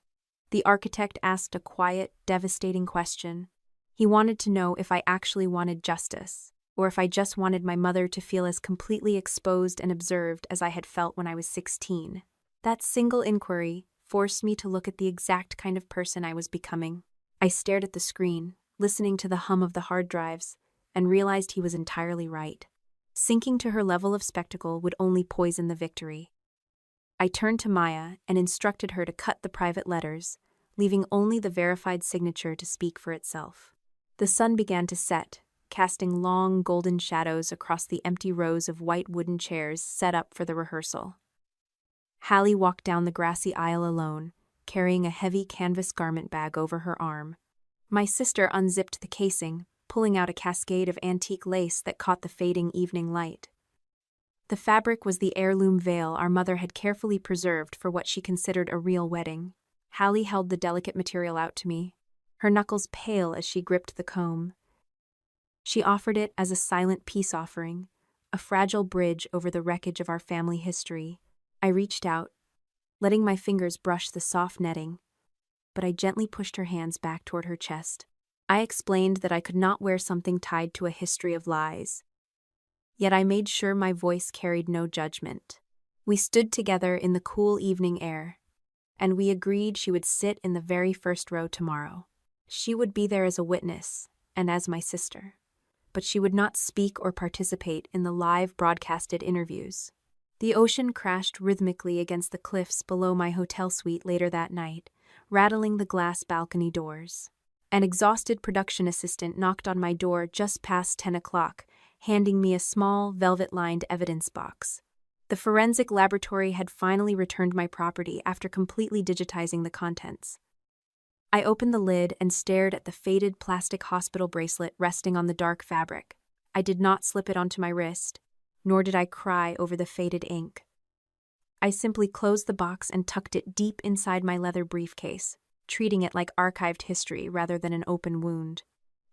The architect asked a quiet, devastating question. He wanted to know if I actually wanted justice, or if I just wanted my mother to feel as completely exposed and observed as I had felt when I was 16. That single inquiry forced me to look at the exact kind of person I was becoming. I stared at the screen, listening to the hum of the hard drives, and realized he was entirely right. Sinking to her level of spectacle would only poison the victory. I turned to Maya and instructed her to cut the private letters, leaving only the verified signature to speak for itself. The sun began to set, casting long golden shadows across the empty rows of white wooden chairs set up for the rehearsal. Hallie walked down the grassy aisle alone, carrying a heavy canvas garment bag over her arm. My sister unzipped the casing, pulling out a cascade of antique lace that caught the fading evening light. The fabric was the heirloom veil our mother had carefully preserved for what she considered a real wedding. Hallie held the delicate material out to me, her knuckles pale as she gripped the comb. She offered it as a silent peace offering, a fragile bridge over the wreckage of our family history. I reached out, letting my fingers brush the soft netting, but I gently pushed her hands back toward her chest. I explained that I could not wear something tied to a history of lies. Yet I made sure my voice carried no judgment. We stood together in the cool evening air, and we agreed she would sit in the very first row tomorrow. She would be there as a witness and as my sister, but she would not speak or participate in the live broadcasted interviews. The ocean crashed rhythmically against the cliffs below my hotel suite later that night, rattling the glass balcony doors. An exhausted production assistant knocked on my door just past 10 o'clock, handing me a small, velvet-lined evidence box. The forensic laboratory had finally returned my property after completely digitizing the contents. I opened the lid and stared at the faded plastic hospital bracelet resting on the dark fabric. I did not slip it onto my wrist, nor did I cry over the faded ink. I simply closed the box and tucked it deep inside my leather briefcase, treating it like archived history rather than an open wound.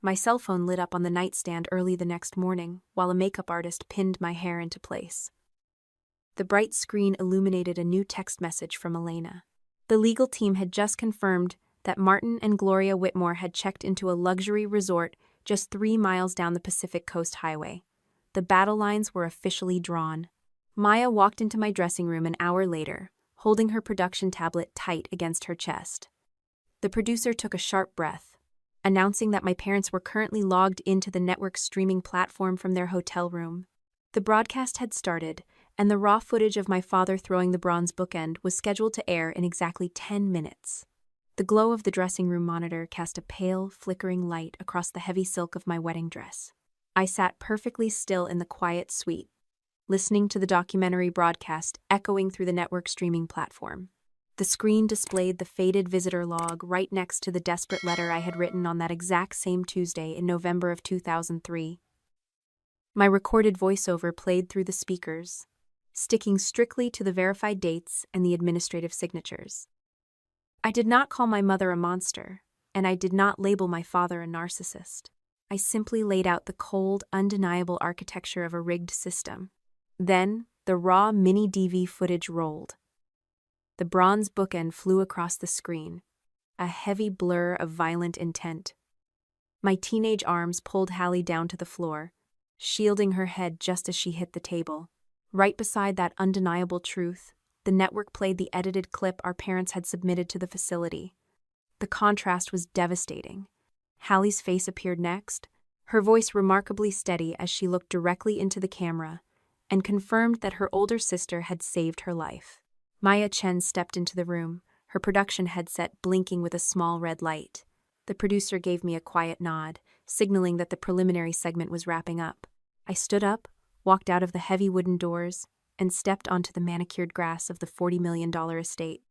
My cell phone lit up on the nightstand early the next morning, while a makeup artist pinned my hair into place. The bright screen illuminated a new text message from Elena. The legal team had just confirmed that Martin and Gloria Whitmore had checked into a luxury resort just 3 miles down the Pacific Coast Highway. The battle lines were officially drawn. Maya walked into my dressing room an hour later, holding her production tablet tight against her chest. The producer took a sharp breath, announcing that my parents were currently logged into the network's streaming platform from their hotel room. The broadcast had started, and the raw footage of my father throwing the bronze bookend was scheduled to air in exactly 10 minutes. The glow of the dressing room monitor cast a pale, flickering light across the heavy silk of my wedding dress. I sat perfectly still in the quiet suite, listening to the documentary broadcast echoing through the network streaming platform. The screen displayed the faded visitor log right next to the desperate letter I had written on that exact same Tuesday in November of 2003. My recorded voiceover played through the speakers, sticking strictly to the verified dates and the administrative signatures. I did not call my mother a monster, and I did not label my father a narcissist. I simply laid out the cold, undeniable architecture of a rigged system. Then, the raw mini-DV footage rolled. The bronze bookend flew across the screen, a heavy blur of violent intent. My teenage arms pulled Hallie down to the floor, shielding her head just as she hit the table. Right beside that undeniable truth, the network played the edited clip our parents had submitted to the facility. The contrast was devastating. Hallie's face appeared next, her voice remarkably steady as she looked directly into the camera and confirmed that her older sister had saved her life. Maya Chen stepped into the room, her production headset blinking with a small red light. The producer gave me a quiet nod, signaling that the preliminary segment was wrapping up. I stood up, walked out of the heavy wooden doors, and stepped onto the manicured grass of the $40 million estate.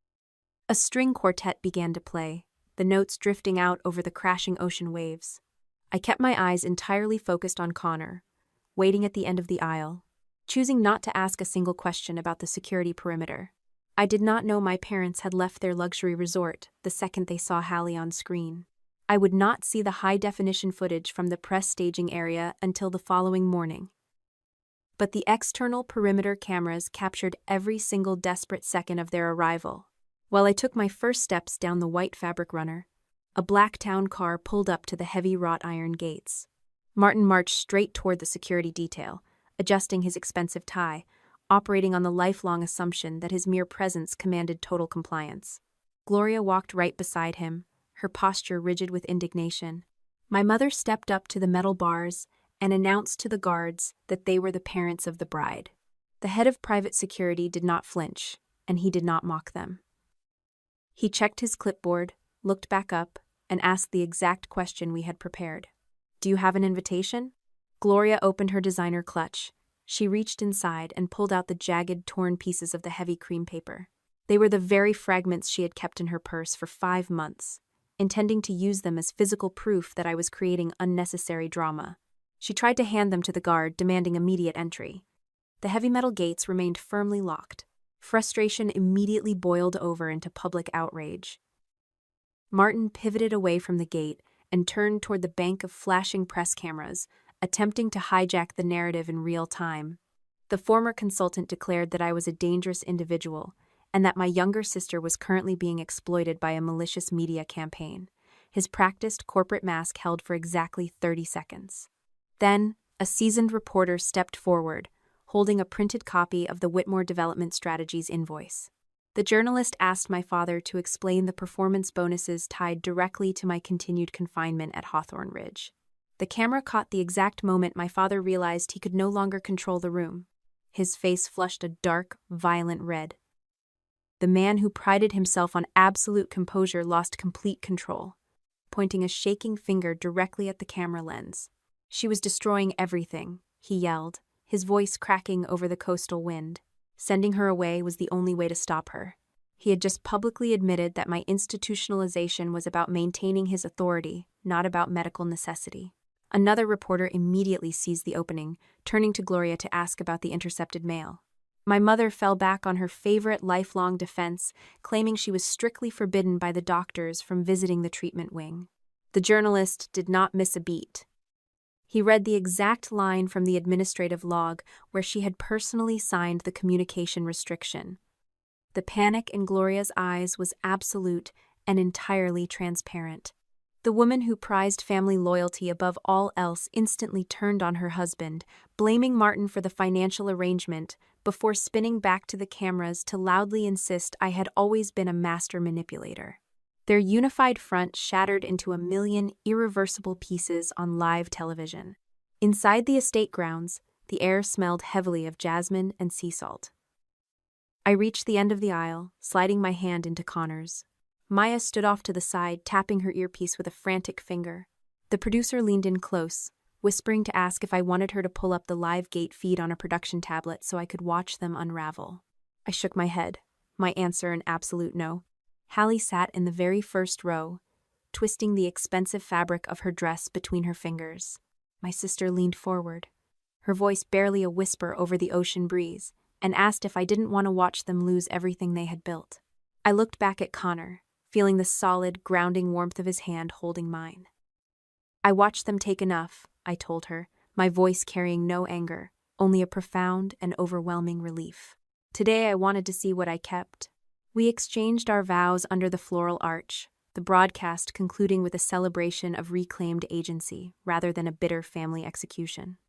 A string quartet began to play, the notes drifting out over the crashing ocean waves. I kept my eyes entirely focused on Connor, waiting at the end of the aisle, choosing not to ask a single question about the security perimeter. I did not know my parents had left their luxury resort the second they saw Hallie on screen. I would not see the high-definition footage from the press staging area until the following morning. But the external perimeter cameras captured every single desperate second of their arrival. While I took my first steps down the white fabric runner, a black town car pulled up to the heavy wrought iron gates. Martin marched straight toward the security detail, adjusting his expensive tie, operating on the lifelong assumption that his mere presence commanded total compliance. Gloria walked right beside him, her posture rigid with indignation. My mother stepped up to the metal bars and announced to the guards that they were the parents of the bride. The head of private security did not flinch, and he did not mock them. He checked his clipboard, looked back up, and asked the exact question we had prepared. "Do you have an invitation?" Gloria opened her designer clutch. She reached inside and pulled out the jagged, torn pieces of the heavy cream paper. They were the very fragments she had kept in her purse for 5 months, intending to use them as physical proof that I was creating unnecessary drama. She tried to hand them to the guard, demanding immediate entry. The heavy metal gates remained firmly locked. Frustration immediately boiled over into public outrage. Martin pivoted away from the gate and turned toward the bank of flashing press cameras, attempting to hijack the narrative in real time. The former consultant declared that I was a dangerous individual and that my younger sister was currently being exploited by a malicious media campaign. His practiced corporate mask held for exactly 30 seconds. Then, a seasoned reporter stepped forward, holding a printed copy of the Whitmore Development Strategies invoice. The journalist asked my father to explain the performance bonuses tied directly to my continued confinement at Hawthorne Ridge. The camera caught the exact moment my father realized he could no longer control the room. His face flushed a dark, violent red. The man who prided himself on absolute composure lost complete control, pointing a shaking finger directly at the camera lens. "She was destroying everything," he yelled, his voice cracking over the coastal wind. Sending her away was the only way to stop her. He had just publicly admitted that my institutionalization was about maintaining his authority, not about medical necessity. Another reporter immediately seized the opening, turning to Gloria to ask about the intercepted mail. My mother fell back on her favorite lifelong defense, claiming she was strictly forbidden by the doctors from visiting the treatment wing. The journalist did not miss a beat. He read the exact line from the administrative log where she had personally signed the communication restriction. The panic in Gloria's eyes was absolute and entirely transparent. The woman who prized family loyalty above all else instantly turned on her husband, blaming Martin for the financial arrangement, before spinning back to the cameras to loudly insist I had always been a master manipulator. Their unified front shattered into a million irreversible pieces on live television. Inside the estate grounds, the air smelled heavily of jasmine and sea salt. I reached the end of the aisle, sliding my hand into Connor's. Maya stood off to the side, tapping her earpiece with a frantic finger. The producer leaned in close, whispering to ask if I wanted her to pull up the live gate feed on a production tablet so I could watch them unravel. I shook my head, my answer an absolute no. Hallie sat in the very first row, twisting the expensive fabric of her dress between her fingers. My sister leaned forward, her voice barely a whisper over the ocean breeze, and asked if I didn't want to watch them lose everything they had built. I looked back at Connor, feeling the solid, grounding warmth of his hand holding mine. "I watched them take enough," I told her, my voice carrying no anger, only a profound and overwhelming relief. Today I wanted to see what I kept. We exchanged our vows under the floral arch, the broadcast concluding with a celebration of reclaimed agency rather than a bitter family execution.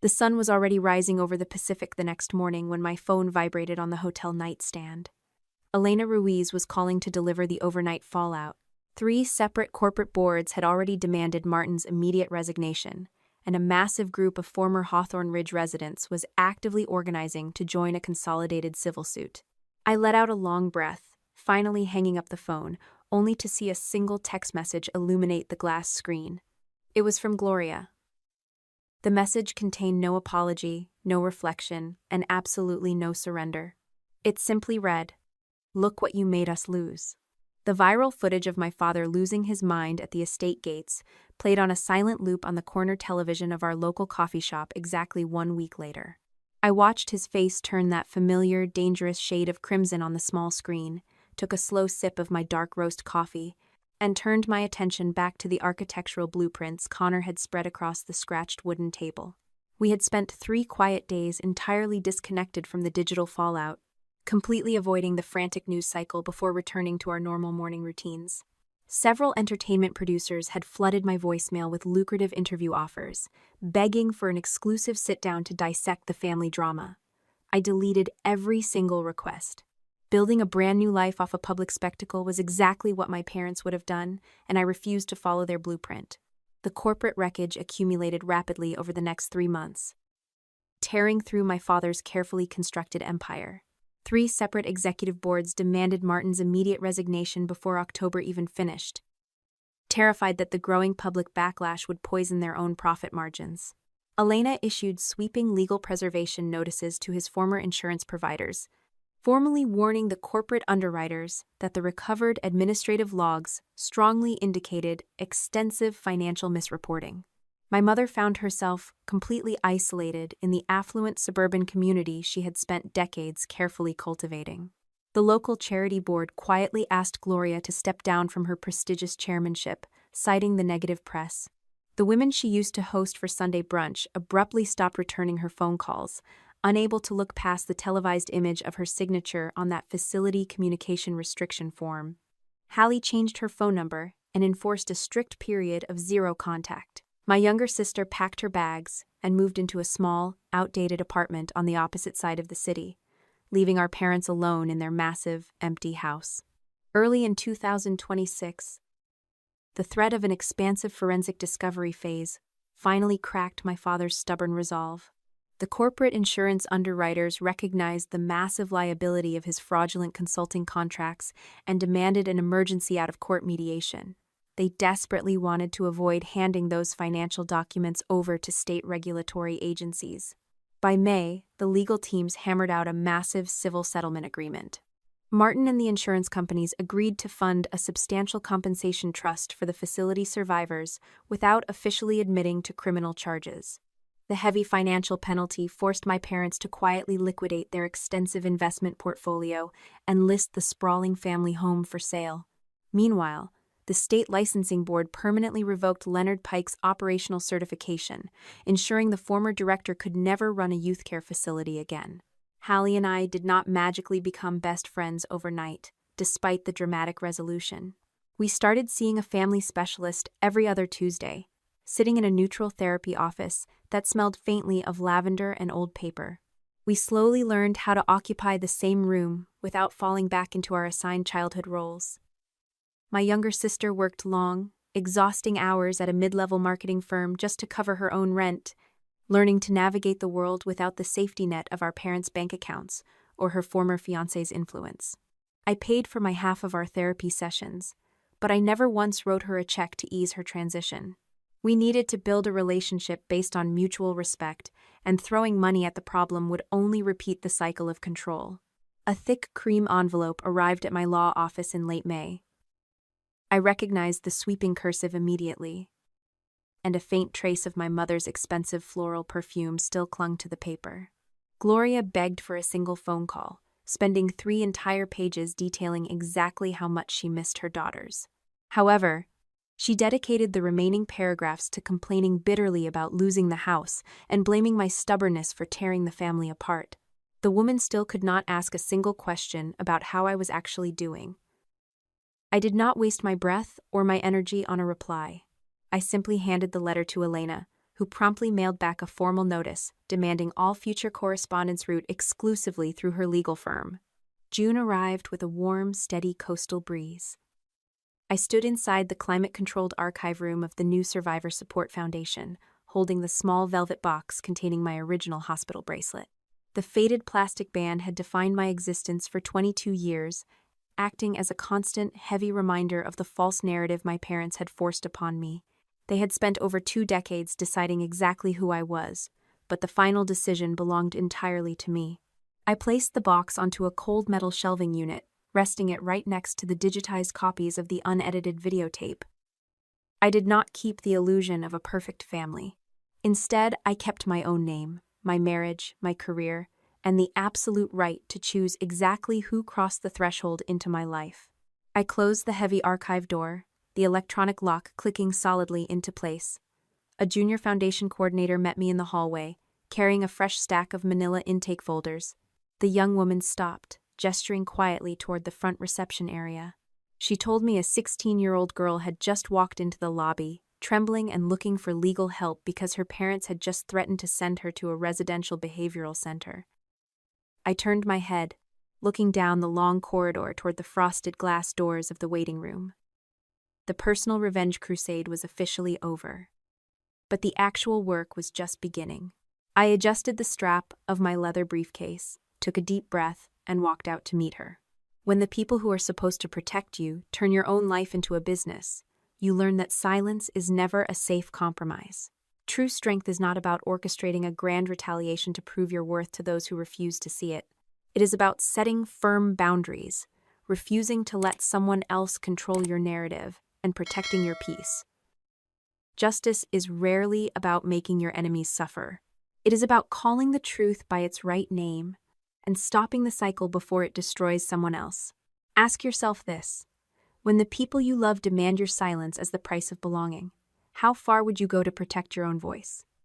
The sun was already rising over the Pacific the next morning when my phone vibrated on the hotel nightstand. Elena Ruiz was calling to deliver the overnight fallout. 3 separate corporate boards had already demanded Martin's immediate resignation, and a massive group of former Hawthorne Ridge residents was actively organizing to join a consolidated civil suit. I let out a long breath, finally hanging up the phone, only to see a single text message illuminate the glass screen. It was from Gloria. The message contained no apology, no reflection, and absolutely no surrender. It simply read, "Look what you made us lose." The viral footage of my father losing his mind at the estate gates played on a silent loop on the corner television of our local coffee shop exactly 1 week later. I watched his face turn that familiar, dangerous shade of crimson on the small screen, took a slow sip of my dark roast coffee, and turned my attention back to the architectural blueprints Connor had spread across the scratched wooden table. We had spent 3 quiet days entirely disconnected from the digital fallout, completely avoiding the frantic news cycle before returning to our normal morning routines. Several entertainment producers had flooded my voicemail with lucrative interview offers, begging for an exclusive sit-down to dissect the family drama. I deleted every single request. Building a brand new life off a public spectacle was exactly what my parents would have done, and I refused to follow their blueprint. The corporate wreckage accumulated rapidly over the next 3 months, tearing through my father's carefully constructed empire. 3 separate executive boards demanded Martin's immediate resignation before October even finished, terrified that the growing public backlash would poison their own profit margins. Elena issued sweeping legal preservation notices to his former insurance providers, formally warning the corporate underwriters that the recovered administrative logs strongly indicated extensive financial misreporting. My mother found herself completely isolated in the affluent suburban community she had spent decades carefully cultivating. The local charity board quietly asked Gloria to step down from her prestigious chairmanship, citing the negative press. The women she used to host for Sunday brunch abruptly stopped returning her phone calls, unable to look past the televised image of her signature on that facility communication restriction form. Hallie changed her phone number and enforced a strict period of zero contact. My younger sister packed her bags and moved into a small, outdated apartment on the opposite side of the city, leaving our parents alone in their massive, empty house. Early in 2026, the threat of an expansive forensic discovery phase finally cracked my father's stubborn resolve. The corporate insurance underwriters recognized the massive liability of his fraudulent consulting contracts and demanded an emergency out-of-court mediation. They desperately wanted to avoid handing those financial documents over to state regulatory agencies. By May, the legal teams hammered out a massive civil settlement agreement. Martin and the insurance companies agreed to fund a substantial compensation trust for the facility survivors without officially admitting to criminal charges. The heavy financial penalty forced my parents to quietly liquidate their extensive investment portfolio and list the sprawling family home for sale. Meanwhile, the state licensing board permanently revoked Leonard Pike's operational certification, ensuring the former director could never run a youth care facility again. Hallie and I did not magically become best friends overnight, despite the dramatic resolution. We started seeing a family specialist every other Tuesday, sitting in a neutral therapy office that smelled faintly of lavender and old paper. We slowly learned how to occupy the same room without falling back into our assigned childhood roles. My younger sister worked long, exhausting hours at a mid-level marketing firm just to cover her own rent, learning to navigate the world without the safety net of our parents' bank accounts or her former fiancé's influence. I paid for my half of our therapy sessions, but I never once wrote her a check to ease her transition. We needed to build a relationship based on mutual respect, and throwing money at the problem would only repeat the cycle of control. A thick cream envelope arrived at my law office in late May. I recognized the sweeping cursive immediately, and a faint trace of my mother's expensive floral perfume still clung to the paper. Gloria begged for a single phone call, spending 3 entire pages detailing exactly how much she missed her daughters. However, she dedicated the remaining paragraphs to complaining bitterly about losing the house and blaming my stubbornness for tearing the family apart. The woman still could not ask a single question about how I was actually doing. I did not waste my breath or my energy on a reply. I simply handed the letter to Elena, who promptly mailed back a formal notice demanding all future correspondence route exclusively through her legal firm. June arrived with a warm, steady coastal breeze. I stood inside the climate-controlled archive room of the new Survivor Support Foundation, holding the small velvet box containing my original hospital bracelet. The faded plastic band had defined my existence for 22 years, acting as a constant, heavy reminder of the false narrative my parents had forced upon me. They had spent over 2 decades deciding exactly who I was, but the final decision belonged entirely to me. I placed the box onto a cold metal shelving unit, resting it right next to the digitized copies of the unedited videotape. I did not keep the illusion of a perfect family. Instead, I kept my own name, my marriage, my career, and the absolute right to choose exactly who crossed the threshold into my life. I closed the heavy archive door, the electronic lock clicking solidly into place. A junior foundation coordinator met me in the hallway, carrying a fresh stack of manila intake folders. The young woman stopped, gesturing quietly toward the front reception area. She told me a 16-year-old girl had just walked into the lobby, trembling and looking for legal help because her parents had just threatened to send her to a residential behavioral center. I turned my head, looking down the long corridor toward the frosted glass doors of the waiting room. The personal revenge crusade was officially over. But the actual work was just beginning. I adjusted the strap of my leather briefcase, took a deep breath, and walked out to meet her. When the people who are supposed to protect you turn your own life into a business, you learn that silence is never a safe compromise. True strength is not about orchestrating a grand retaliation to prove your worth to those who refuse to see it. It is about setting firm boundaries, refusing to let someone else control your narrative, and protecting your peace. Justice is rarely about making your enemies suffer. It is about calling the truth by its right name and stopping the cycle before it destroys someone else. Ask yourself this: when the people you love demand your silence as the price of belonging, how far would you go to protect your own voice?